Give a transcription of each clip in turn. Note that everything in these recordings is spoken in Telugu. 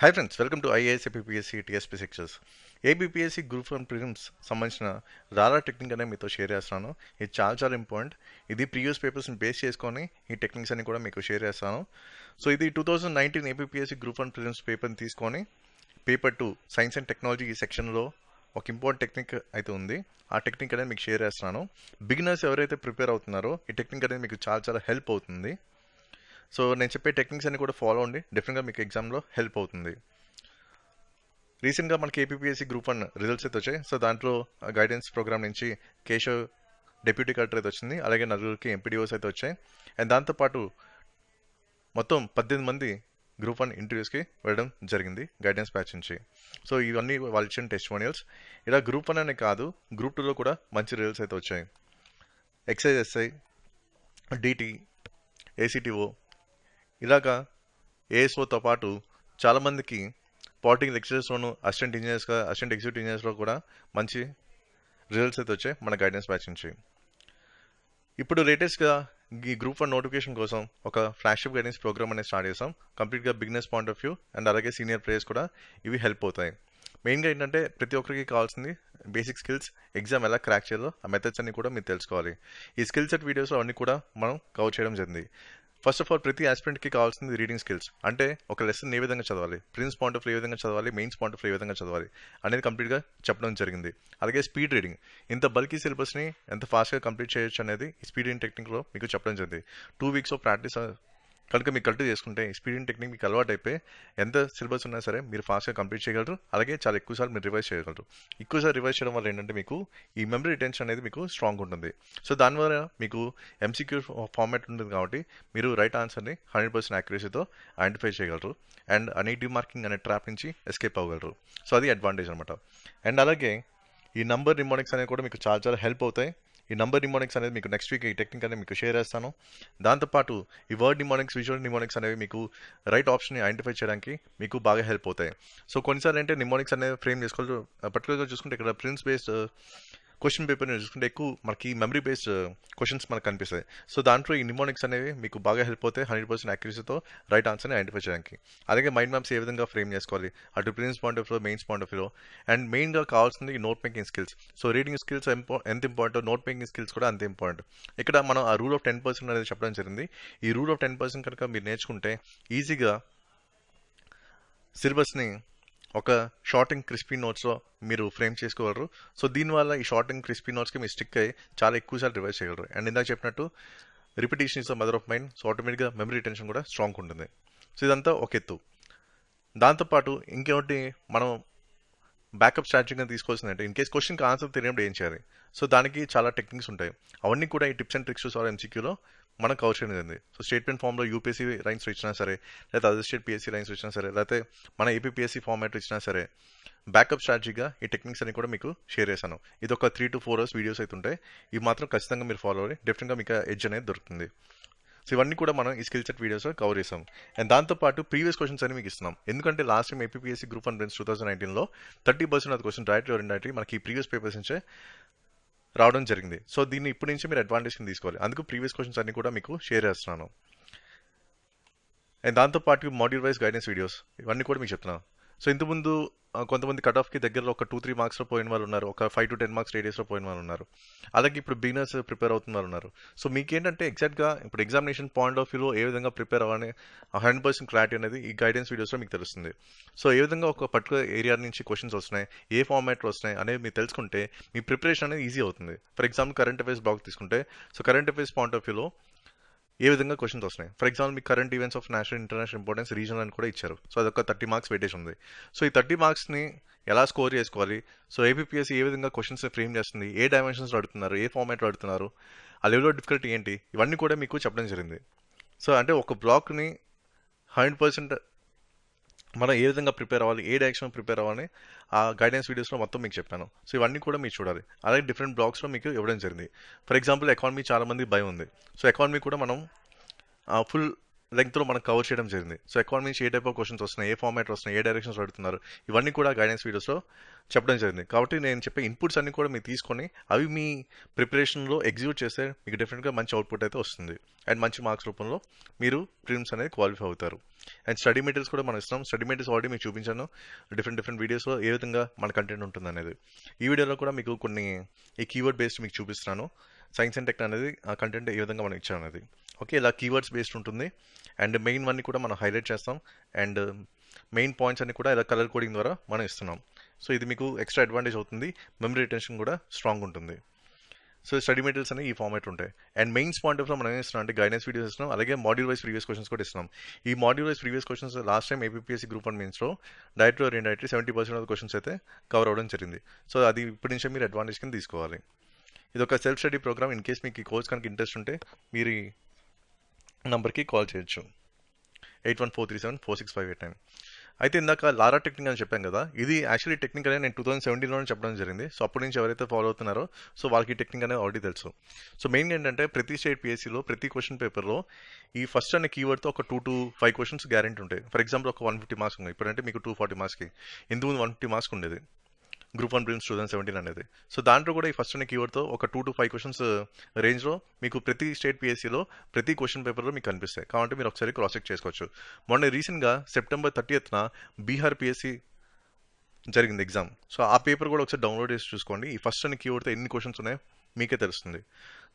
Hi friends, welcome to IAS APSC tsp sections. ABPSC group 1 prelims సంబంధించిన రారా టెక్నిక్ అనేది మీతో షేర్ చేస్తున్నాను. ఇది చాలా ఇంపార్టెంట్. ఇది ప్రీవియస్ పేపర్స్ని బేస్ చేసుకొని ఈ టెక్నిక్స్ అన్ని కూడా మీకు షేర్ చేస్తాను. సో ఇది 2019 ఏబిపిఎస్సి గ్రూప్ 1 ప్రిలిమ్స్ పేపర్ని తీసుకొని పేపర్ 2 సైన్స్ అండ్ టెక్నాలజీ ఈ సెక్షన్లో ఒక ఇంపార్టెంట్ టెక్నిక్ అయితే ఉంది. ఆ టెక్నిక్ అనేది మీకు షేర్ చేస్తున్నాను. బిగినర్స్ ఎవరైతే ప్రిపేర్ అవుతున్నారో ఈ టెక్నిక్ అనేది మీకు చాలా హెల్ప్ అవుతుంది. సో నేను చెప్పే టెక్నిక్స్ అన్ని కూడా ఫాలో అండి, డెఫినెట్గా మీకు ఎగ్జామ్లో హెల్ప్ అవుతుంది. రీసెంట్గా మనకి ఏపీఎస్సి గ్రూప్ 1 రిజల్ట్స్ అయితే వచ్చాయి. సో దాంట్లో గైడెన్స్ ప్రోగ్రామ్ నుంచి కేశవ్ డెప్యూటీ కలెక్టర్ అయితే వచ్చింది, అలాగే నలుగురికి ఎంపీడీఓస్ అయితే వచ్చాయి. అండ్ దాంతోపాటు మొత్తం 18 మంది గ్రూప్ 1 ఇంటర్వ్యూస్కి వెళ్ళడం జరిగింది గైడెన్స్ బ్యాచ్ నుంచి. సో ఇవన్నీ వాళ్ళు ఇచ్చిన టెస్టిమోనియల్స్. ఇలా గ్రూప్ 1 అనే కాదు, గ్రూప్ 2లో కూడా మంచి రిజల్ట్స్ అయితే వచ్చాయి. ఎక్సైజ్ ఎస్ఐ, డిటి, ఏసీటీఓ, ఇలాగా ఏఎస్ఓతో పాటు చాలామందికి పాలిటికల్ లెక్చరర్స్లోను అసిస్టెంట్ ఎగ్జిక్యూటివ్ ఇంజనీర్స్లో కూడా మంచి రిజల్ట్స్ అయితే వచ్చాయి మన గైడెన్స్ బ్యాచ్ నుంచి. ఇప్పుడు లేటెస్ట్గా ఈ గ్రూప్ 1 నోటిఫికేషన్ కోసం ఒక ఫ్లాగ్షిప్ గైడెన్స్ ప్రోగ్రామ్ అనేది స్టార్ట్ చేసాం. కంప్లీట్గా beginners point of view and అలాగే సీనియర్ ప్లేయర్స్ కూడా ఇవి హెల్ప్ అవుతాయి. మెయిన్గా ఏంటంటే ప్రతి ఒక్కరికి కావాల్సింది బేసిక్ స్కిల్స్, ఎగ్జామ్ ఎలా క్రాక్ చేయాలో ఆ మెథడ్స్ అన్ని కూడా మీరు తెలుసుకోవాలి. ఈ స్కిల్ సెట్ వీడియోస్లో అన్ని కూడా మనం కవర్ చేయడం జరిగింది. ఫస్ట్ ఆఫ్ ఆల్ ప్రతి ఆస్పిరెంట్కి కావాల్సింది రీడింగ్ స్కిల్స్. అంటే ఒక లెసన్ ఏ విధంగా చదవాలి, ప్రిన్స్ పాయింట్ ఆఫ్ ఏ విధంగా చదవాలి, మెయిన్స్ పాయింట్ ఆఫ్ ఏ విధంగా చదవాలి అనేది కంప్లీట్గా చెప్పడం జరిగింది. అలాగే స్పీడ్ రీడింగ్, ఇంత బల్కీ సిలబస్ని ఎంత ఫాస్ట్గా కంప్లీట్ చేయొచ్చు అనేది ఈ స్పీడ్ రీడింగ్ టెక్నిక్లో మీకు చెప్పడం జరిగింది. 2 వీక్స్ ఆఫ్ ప్రాక్టీస్ కనుక మీకు కల్టివ్ చేసుకుంటే ఈ స్పీడింగ్ టెక్నిక్ మీకు అలవాటు అయిపోయి ఎంత సిలబస్ ఉన్నా సరే మీరు ఫాస్ట్గా కంప్లీట్ చేయగలరు. అలాగే చాలా ఎక్కువసార్లు మీరు రివైజ్ చేయగలరు. ఎక్కువసార్లు రివైజ్ చేయడం వల్ల ఏంటంటే మీకు ఈ మెమరీ రిటెన్షన్ అనేది మీకు స్ట్రాంగ్ ఉంటుంది. సో దానివల్ల మీకు ఎంసీక్యూ ఫార్మాట్ ఉంటుంది కాబట్టి మీరు రైట్ ఆన్సర్ని 100% యాక్యురసీతో ఐడెంటిఫై చేయగలరు అండ్ అనే డిమార్కింగ్ అనే ట్రాప్ నుంచి ఎస్కేప్ అవ్వగలరు. సో అది అడ్వాంటేజ్ అనమాట. అండ్ అలాగే ఈ నంబర్ నిమోనిక్స్ అనేవి కూడా మీకు చాలా హెల్ప్ అవుతాయి. ఈ నంబర్ నిమోనిక్స్ అనేది మీకు నెక్స్ట్ వీక్ ఈ టెక్నిక్ అనేది మీకు షేర్ చేస్తాను. దాంతోపాటు ఈ వర్డ్ నిమోనిక్స్, విజువల్ నిమోనిక్స్ అనేవి మీకు రైట్ ఆప్షన్ని ఐడెంటిఫై చేయడానికి మీకు బాగా హెల్ప్ అవుతాయి. సో కొన్నిసార్లు అంటే నిమోనిక్స్ అనేవి ఫ్రేమ్ చేసుకోవాలి. పర్టికులర్గా చూసుకుంటే ఇక్కడ ప్రిన్స్ బేస్డ్ క్వశ్చన్ పేపర్ని చూసుకుంటే ఎక్కువ మనకి మెమరీ బేస్డ్ క్వశ్చన్స్ మనకు కనిపిస్తాయి. సో దాంట్లో ఈ నిమోనిక్స్ అనేవి మీకు బాగా హెల్ప్ అవుతాయి 100% యాక్యురసీతో రైట్ ఆన్సర్ని ఐడెంటిఫై చేయడానికి. అలాగే మైండ్ మ్యాప్స్ ఏ విధంగా ఫ్రేమ్ చేసుకోవాలి, అటు prince point of view, mains point of view. And మెయిన్గా కావాల్సింది ఈ note making skills. So reading skills ఎంత ఇంపార్టెంట్, నోట్ మేకింగ్ స్కిల్స్ కూడా అంతే ఇంపార్టెంట్. ఇక్కడ మనం ఆ రూల్ ఆఫ్ 10% అనేది చెప్పడం జరిగింది. ఈ రూల్ ఆఫ్ 10% కనుక మీరు నేర్చుకుంటే ఈజీగా సిలబస్ని ఒక షార్ట్ అండ్ క్రిస్పీ నోట్స్లో మీరు ఫ్రేమ్ చేసుకోగలరు. సో దీనివల్ల ఈ షార్ట్ అండ్ క్రిస్పీ నోట్స్కి మీరు స్టిక్ అయ్యి చాలా ఎక్కువసార్లు రివైజ్ చేయగలరు. అండ్ ఇందాక చెప్పినట్టు repetition is the mother of mind. So ఆటోమేటిక్గా మెమరీ రిటెన్షన్ కూడా స్ట్రాంగ్ ఉంటుంది. సో ఇదంతా ఒక ఎత్తు. దాంతోపాటు ఇంకేమిటి మనం బ్యాకప్ స్ట్రాటజీగా తీసుకోవాల్సింది అంటే ఇన్ కేస్ క్వశ్చన్కి ఆన్సర్ తెలియనప్పుడు ఏం చేయాలి. సో దానికి చాలా టెక్నిక్స్ ఉంటాయి. అవన్నీ కూడా ఈ టిప్స్ అండ్ ట్రిక్స్ ఆర్ ఎంసీక్యూలో మనం కవర్ చేయడం జరిగింది. సో స్టేట్మెంట్ ఫామ్లో యూపీఎస్సీ రైన్స్ ఇచ్చినా సరే, లేకపోతే అదర్ స్టేట్ పిఎస్సీ రైన్స్ ఇచ్చినా సరే, లేకపోతే మన ఏపీఎస్సీ ఫార్మాట్ ఇచ్చినా సరే, బ్యాకప్ స్ట్రాటజీగా ఈ టెక్నిక్స్ అని కూడా మీకు షేర్ చేశాను. ఇది ఒక 3 to 4 hours వీడియోస్ అయితే ఉంటాయి. ఇవి మాత్రం ఖచ్చితంగా మీరు ఫాలో అవ్వాలి. డెఫినెట్గా మీకు ఎడ్జ్ అనేది దొరుకుతుంది. సో ఇవన్నీ కూడా మనం ఈ స్కిల్ సెట్ వీడియోస్ కవర్ చేసాం. అండ్ దాంతోపాటు ప్రీవియస్ క్వశ్చన్స్ అని మీకు ఇస్తున్నాం. ఎందుకంటే last time APSC group 1 prelims 2019లో 30% of question direct or indirectly మనకి ఈ ప్రీవియస్ పేపర్స్ నుంచే రావడం జరిగింది. సో దీన్ని ఇప్పటి నుంచి మీరు అడ్వాంటేజ్ తీసుకోవాలి. అందుకు ప్రీవియస్ క్వశ్చన్స్ అన్ని కూడా మీకు షేర్ చేస్తున్నాను. అండ్ దాంతోపాటు మాడ్యూల్ వైజ్ గైడెన్స్ వీడియోస్ ఇవన్నీ కూడా మీకు చెప్తున్నాను. సో ఇంతకుముందు కొంతమంది కట్ ఆఫ్కి దగ్గరలో ఒక 2-3 మార్క్స్లో పోయిన వాళ్ళు ఉన్నారు, ఒక 5 to 10 మార్క్స్ రేడియస్లో పోయిన వాళ్ళు ఉన్నారు, అలాగే ఇప్పుడు బిగినర్స్ ప్రిపేర్ అవుతున్న వాళ్ళు ఉన్నారు. సో మీకేంటంటే ఎగ్జాక్ట్గా ఇప్పుడు ఎగ్జామినేషన్ పాయింట్ ఆఫ్ వ్యూలో ఏ విధంగా ప్రిపేర్ అవ్వాలని 100% క్లారిటీ అనేది ఈ గైడెన్స్ వీడియోస్లో మీకు తెలుస్తుంది. సో ఏ విధంగా ఒక పర్టికులర్ ఏరియా నుంచి క్వశ్చన్స్ వస్తున్నాయి, ఏ ఫార్మాట్లో వస్తున్నాయి అనేది మీరు తెలుసుకుంటే మీ ప్రిపరేషన్ అనేది ఈజీ అవుతుంది. For example current affairs block తీసుకుంటే, so current affairs point of వ్యూలో ఏ విధంగా క్వశ్చన్స్ వస్తున్నాయి. ఫర్ ఎగ్జాంపుల్ మీకు current events of national international importance regional అని కూడా ఇచ్చారు. సో అదొక 30 మార్క్స్ వెయిటేజ్ ఉంది. సో ఈ 30 మార్క్స్ని ఎలా స్కోర్ చేసుకోవాలి, సో ఏపీఎస్సీ ఏ విధంగా క్వశ్చన్స్ ఫ్రేమ్ చేస్తుంది, ఏ డైమెన్షన్స్లో అడుగుతున్నారు, ఏ ఫార్మాట్లో అడుగుతున్నారు, ఆ లెవెల్ ఆఫ్ డిఫికల్టీ ఏంటి, ఇవన్నీ కూడా మీకు చెప్పడం జరిగింది. సో అంటే ఒక బ్లాక్ని 100% మనం ఏ విధంగా ప్రిపేర్ అవ్వాలి, ఏ డైరెక్షన్ ప్రిపేర్ అవ్వాలి ఆ గైడెన్స్ వీడియోస్లో మొత్తం మీకు చెప్పాను. సో ఇవన్నీ కూడా మీరు చూడాలి. అలాగే డిఫరెంట్ బ్లాక్స్లో మీకు ఇవ్వడం జరిగింది. ఫర్ ఎగ్జాంపుల్ ఎకానమీ చాలా మంది భయం ఉంది. సో ఎకానమీ కూడా మనం ఫుల్ లెంగ్త్లో మనం కవర్ చేయడం జరిగింది. సో ఎకానమీ నుంచి ఏ టైప్ ఆఫ్ క్వశ్చన్స్ వస్తున్నాయి, ఏ ఫార్మాట్ వస్తున్నాయి, ఏ డైరెక్షన్స్ అడుగుతున్నారు, ఇవన్నీ కూడా గైడెన్స్ వీడియోస్లో చెప్పడం జరిగింది. కాబట్టి నేను చెప్పే ఇన్పుట్స్ అన్ని కూడా మీరు తీసుకొని అవి మీ ప్రిపరేషన్లో ఎగ్జిక్యూట్ చేస్తే మీకు డెఫినెట్గా మంచి అవుట్పుట్ అయితే వస్తుంది. అండ్ మంచి మార్క్స్ రూపంలో మీరు ప్రిలిమ్స్ అనేది క్వాలిఫై అవుతారు. అండ్ స్టడీ మెటీరియల్స్ కూడా మనం ఇస్తాం. స్టడీ మెటీరియల్స్ ఆల్రెడీ మీకు చూపించాను డిఫరెంట్ వీడియోస్లో ఏ విధంగా మన కంటెంట్ ఉంటుంది అనేది. ఈ వీడియోలో కూడా మీకు కొన్ని ఈ కీవర్డ్ బేస్డ్ మీకు చూపిస్తున్నాను. సైన్స్ అండ్ టెక్ అనేది ఆ కంటెంట్ ఏ విధంగా మనం ఇచ్చాం అనేది. ఓకే, ఇలా కీవర్డ్స్ బేస్డ్ ఉంటుంది. అండ్ మెయిన్ వన్ని కూడా మనం హైలైట్ చేస్తాం. అండ్ మెయిన్ పాయింట్స్ అన్ని కూడా ఇలా కలర్ కోడింగ్ ద్వారా మనం ఇస్తున్నాం. సో ఇది మీకు ఎక్స్ట్రా అడ్వాంటేజ్ అవుతుంది. మెమరీ రిటెన్షన్ కూడా స్ట్రాంగ్ ఉంటుంది. సో స్టడీ మెటీరియల్స్ అనేవి ఈ ఫార్మాట్ ఉంటాయి. అండ్ మెయిన్స్ పాయింట్ ఆఫ్ లో మనం ఏం ఇస్తున్నాం అంటే గైడెన్స్ వీడియోస్ ఇస్తున్నాం. అలాగే మాడ్యూల్ వైస్ ప్రీవియస్ క్వశ్చన్స్ కూడా ఇస్తున్నాం. ఈ module wise previous questions last time APSC group 1 మెయిన్స్లో direct or indirectly 70% of questions అయితే కవర్ అవ్వడం జరిగింది. సో అది ఇప్పటి నుంచే మీరు అడ్వాంటేజ్ కింద తీసుకోవాలి. ఇది ఒక self study programme. In case మీకు ఈ కోర్స్ కనుక ఇంట్రెస్ట్ ఉంటే మీరు ఈ నంబర్కి కాల్ చేయొచ్చు, 8143746589. అయితే ఇందాక లారా టెక్నిక్ అని చెప్పాను కదా, ఇది యాక్చువల్లీ టెక్నిక్ అనేది నేను 2017లోనే చెప్పడం జరిగింది. సో అప్పటి నుంచి ఎవరైతే ఫాలో అవుతున్నారో సో వాళ్ళకి ఈ టెక్నిక్ అనేది ఆల్రెడీ తెలుసు. సో మెయిన్గా ఏంటంటే ప్రతి స్టేట్ పిఎస్సీలో ప్రతి క్వశ్చన్ పేపర్లో ఈ ఫస్ట్ అనే కీవర్డ్తో ఒక 2 to 5 క్వశ్చన్స్ గ్యారెంటీ ఉంటాయి. ఫర్ ఎగ్జాంపుల్ ఒక 150 మార్క్స్ ఉన్నాయి, ఇప్పుడంటే మీకు 240 మార్క్స్కి, ఇంతకుముందు 150 మార్క్స్ ఉండేది గ్రూప్ 1 ప్రిలిమ్స్ 2017 అనేది. సో దాంట్లో కూడా ఈ ఫస్ట్ అనే కీవర్డ్తో ఒక 2 to 5 క్వశ్చన్స్ రేంజ్లో మీకు ప్రతి స్టేట్ పిఎస్సీలో ప్రతి క్వశ్చన్ పేపర్లో మీకు కనిపిస్తాయి. కాబట్టి మీరు ఒకసారి క్రాస్ చెక్ చేసుకోవచ్చు. మొన్న రీసెంట్గా September 30th బీహార్ పిఎస్సీ జరిగింది ఎగ్జామ్. సో ఆ పేపర్ కూడా ఒకసారి డౌన్లోడ్ చేసి చూసుకోండి. ఈ ఫస్ట్ అనే కీవర్డ్తో ఎన్ని క్వశ్చన్స్ ఉన్నాయో మీకే తెలుస్తుంది.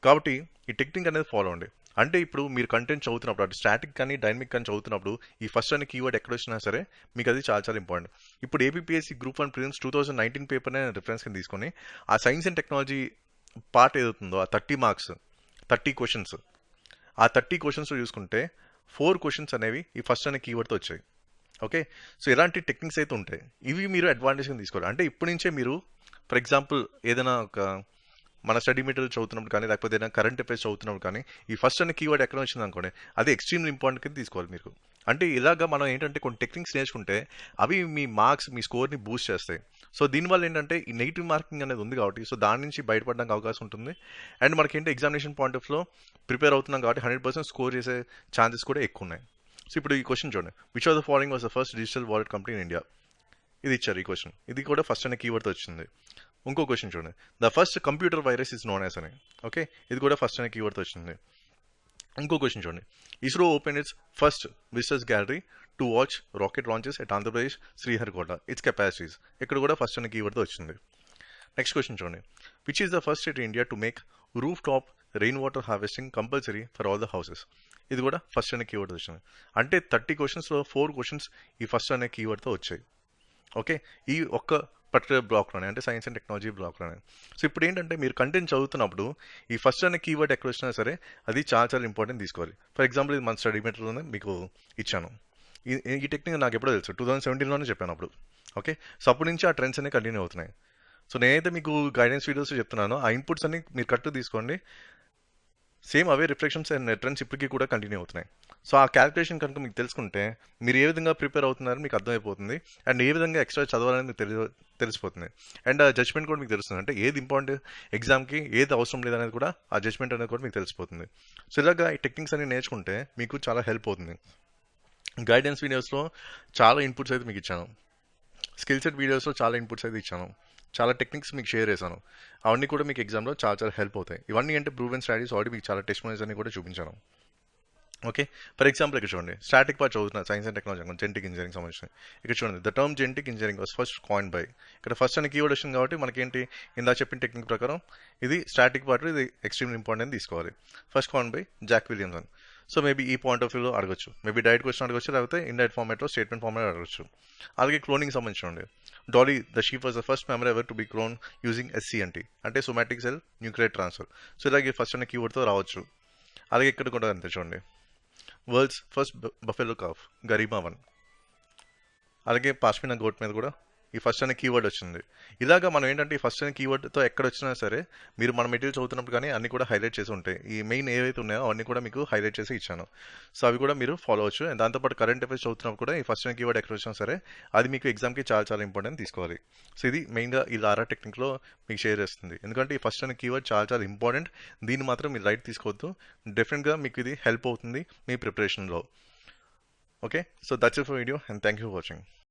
కాబట్టి ఈ టెక్నిక్ అనేది ఫాలో అండి. అంటే ఇప్పుడు మీరు కంటెంట్ చదువుతున్నప్పుడు అటు స్టాటిక్ కానీ డైనమిక్ కానీ చదువుతున్నప్పుడు ఈ ఫస్ట్ అనే కీవర్డ్ ఎక్కడ వచ్చినా సరే మీకు అది చాలా చాలా ఇంపార్టెంట్. ఇప్పుడు ఏపీఎస్సీ గ్రూప్ 1 ప్రిలిమ్స్ 2019 పేపర్నే రిఫరెన్స్ కింద తీసుకొని ఆ సైన్స్ అండ్ టెక్నాలజీ పార్ట్ ఏదవుతుందో ఆ 30 మార్క్స్ 30 క్వశ్చన్స్, ఆ 30 క్వశ్చన్స్ చూసుకుంటే 4 క్వశ్చన్స్ అనేవి ఈ ఫస్ట్ అనే కీవర్డ్తో వచ్చాయి. ఓకే, సో ఇలాంటి టెక్నిక్స్ అయితే ఉంటాయి. ఇవి మీరు అడ్వాంటేజ్గా తీసుకోవాలి. అంటే ఇప్పటి నుంచే మీరు ఫర్ ఎగ్జాంపుల్ ఏదైనా ఒక మన స్టడీ మెటీరియల్ చదువుతున్నప్పుడు కానీ లేకపోతే ఏదైనా కరెంట్ అఫైర్స్ చదువుతున్నప్పుడు కానీ ఈ ఫస్ట్ అనే కీవర్డ్ ఎక్కడ వచ్చింది అనుకోండి, అది ఎక్స్ట్రీమ్లీ ఇంపార్టెంట్ కింద తీసుకోవాలి మీరు. అంటే ఇలాగా మనం ఏంటంటే కొన్ని టెక్నిక్స్ నేర్చుకుంటే అవి మీ మార్క్స్ మీ స్కోర్ని బూస్ట్ చేస్తాయి. సో దీనివల్ల ఏంటంటే ఈ నెగిటివ్ మార్కింగ్ అనేది ఉంది కాబట్టి సో దాని నుంచి బయటపడడానికి అవకాశం ఉంటుంది. అండ్ మనకేంటి ఎగ్జామినేషన్ పాయింట్ ఆఫ్ లో ప్రిపేర్ అవుతున్నాం కాబట్టి 100% స్కోర్ చేసే ఛాన్సెస్ కూడా ఎక్కువ ఉన్నాయి. సో ఇప్పుడు ఈ క్వశ్చన్ చూడండి, which of the following was the first digital wallet company in India. ఇది ఇచ్చారు ఈ క్వశ్చన్. ఇది కూడా ఫస్ట్ అనే కీవర్డ్తో వచ్చింది. ఇంకో క్వశ్చన్ చూడండి, the first computer virus is known as అని. ఓకే, ఇది కూడా ఫస్ట్ అనే కీవర్డ్తో వచ్చింది. ఇంకో క్వశ్చన్ చూడండి, ISRO open it's first visitors gallery to watch rocket launches at Andhra Pradesh Sriharikota it's capacities. ఇక్కడ కూడా ఫస్ట్ అనే కీవర్డ్తో వచ్చింది. నెక్స్ట్ క్వశ్చన్ చూడండి, which is the first state in India to make roof top rain water harvesting compulsory for all the houses. ఇది కూడా ఫస్ట్ అనే కీవర్డ్ వచ్చింది. అంటే 30 క్వశ్చన్స్లో 4 క్వశ్చన్స్ ఈ ఫస్ట్ అనే కీవర్డ్తో వచ్చాయి. ఓకే, ఈ ఒక్క పర్టికులర్ బ్లాక్లోనే అంటే సైన్స్ అండ్ టెక్నాలజీ బ్లాక్లోనే. సో ఇప్పుడు ఏంటంటే మీరు కంటెంట్ చదువుతున్నప్పుడు ఈ ఫస్ట్ అనే కీవర్డ్ ఎక్కడ వచ్చినా సరే అది చాలా చాలా ఇంపార్టెంట్ తీసుకోవాలి. ఫర్ ఎగ్జాంపుల్ ఇది మన స్టడీ మెటీరియల్లోనే మీకు ఇచ్చాను. ఈ టెక్నిక్ నాకు ఎప్పుడో తెలుసు, 2017లోనే చెప్పాను అప్పుడు. ఓకే, సో అప్పటి నుంచి ఆ ట్రెండ్స్ అనేవి కంటిన్యూ అవుతున్నాయి. సో నేనైతే మీకు గైడెన్స్ వీడియోస్ చెప్తున్నాను, ఆ ఇన్పుట్స్ అన్ని మీరు కరెక్ట్ తీసుకోండి. Same away reflections and trends ఇప్పటికీ కూడా కంటిన్యూ అవుతున్నాయి. సో ఆ క్యాలిక్యులేషన్ కనుక మీకు తెలుసుకుంటే మీరు ఏ విధంగా ప్రిపేర్ అవుతున్నారో మీకు అర్థమైపోతుంది. అండ్ ఏ విధంగా ఎక్స్ట్రా చదవాలని మీకు తెలిసిపోతుంది. అండ్ ఆ జడ్జ్మెంట్ కూడా మీకు తెలుస్తుంది. అంటే ఏది ఇంపార్టెంట్ ఎగ్జామ్కి, ఏది అవసరం లేదనేది కూడా ఆ జడ్జ్మెంట్ అనేది కూడా మీకు తెలిసిపోతుంది. సో ఇలాగా ఈ టెక్నిక్స్ అన్ని నేర్చుకుంటే మీకు చాలా హెల్ప్ అవుతుంది. గైడెన్స్ వీడియోస్లో చాలా ఇన్పుట్స్ అయితే మీకు ఇచ్చాను. స్కిల్ సెట్ వీడియోస్లో చాలా ఇన్పుట్స్ అయితే ఇచ్చాను. చాలా టెక్నిక్స్ మీకు షేర్ చేశాను. అవన్నీ కూడా మీకు ఎగ్జామ్లో చాలా చాలా హెల్ప్ అవుతాయి. ఇవన్నీ అంటే ప్రూవెన్ స్ట్రాటజీస్ ఆల్రెడీ మీకు చాలా టెస్టిమోనీస్ అన్ని కూడా చూపించాను. ఓకే, ఫర్ ఎగ్జాంపుల్ ఇక్కడ చూడండి, స్టాటిక్ పార్ట్ చదువుతున్నా science and technology genetic engineering సంబంధించిన. ఇక్కడ చూడండి, the term genetic engineering was first coin by. ఇక్కడ ఫస్ట్ అనే కీవర్డ్ వచ్చింది కాబట్టి మనకేంటి ఇందా చెప్పిన టెక్నిక్ ప్రకారం ఇది స్టాటిక్ పార్ట్, ఇది ఎక్స్ట్రీమ్లీ ఇంపార్టెంట్ తీసుకోవాలి. First coin by Jack Williamson. So maybe ఈ పాయింట్ ఆఫ్ వ్యూలో అడగచ్చు, మేబీ డైరెక్ట్ క్వశ్చన్ అడగచ్చు, లేకపోతే ఇండైరెక్ట్ ఫార్మాట్లో స్టేట్మెంట్ ఫార్మాట్ అడగచ్చు. అలాగే క్లోనింగ్ సంబంధించి Dolly the sheep was the first memory ever to be clone using SCNT అంటే somatic cell nuclear transfer. So ఇలాగే ఫస్ట్ అనే కీవర్డ్తో రావచ్చు. అలాగే ఇక్కడ కూడా అంతే చూడండి, వరల్డ్స్ ఫస్ట్ బఫెలో కాఫ్ గరీబా 1. అలాగే పాష్మినా గోట్ మీద కూడా ఈ ఫస్ట్ అనే కీవర్డ్ వచ్చింది. ఇలాగా మనం ఏంటంటే ఈ ఫస్ట్ అనే కీవర్డ్తో ఎక్కడ వచ్చినా సరే మీరు మన మెటీరియల్ చదువుతున్నప్పుడు కానీ అన్ని కూడా హైలైట్ చేసి ఉంటాయి. ఈ మెయిన్ ఏవైతే ఉన్నాయో అవన్నీ కూడా మీకు హైలైట్ చేసి ఇచ్చాను. సో అవి కూడా మీరు ఫాలో అవచ్చు. అండ్ దాంతోపాటు కరెంట్ అఫైర్స్ చదువుతున్నప్పుడు కూడా ఈ ఫస్ట్ అనే కీవర్డ్ ఎక్కడ వచ్చినా సరే అది మీకు ఎగ్జామ్కి చాలా చాలా ఇంపార్టెంట్ తీసుకోవాలి. సో ఇది మెయిన్గా ఈ లారా టెక్నిక్లో మీకు షేర్ చేస్తుంది. ఎందుకంటే ఈ ఫస్ట్ అనే కీవర్డ్ చాలా చాలా ఇంపార్టెంట్. దీన్ని మాత్రం మీరు రైట్ తీసుకోవద్దు. డెఫినెట్గా మీకు ఇది హెల్ప్ అవుతుంది మీ ప్రిపరేషన్లో. Okay, so that's it for video and thank you for watching.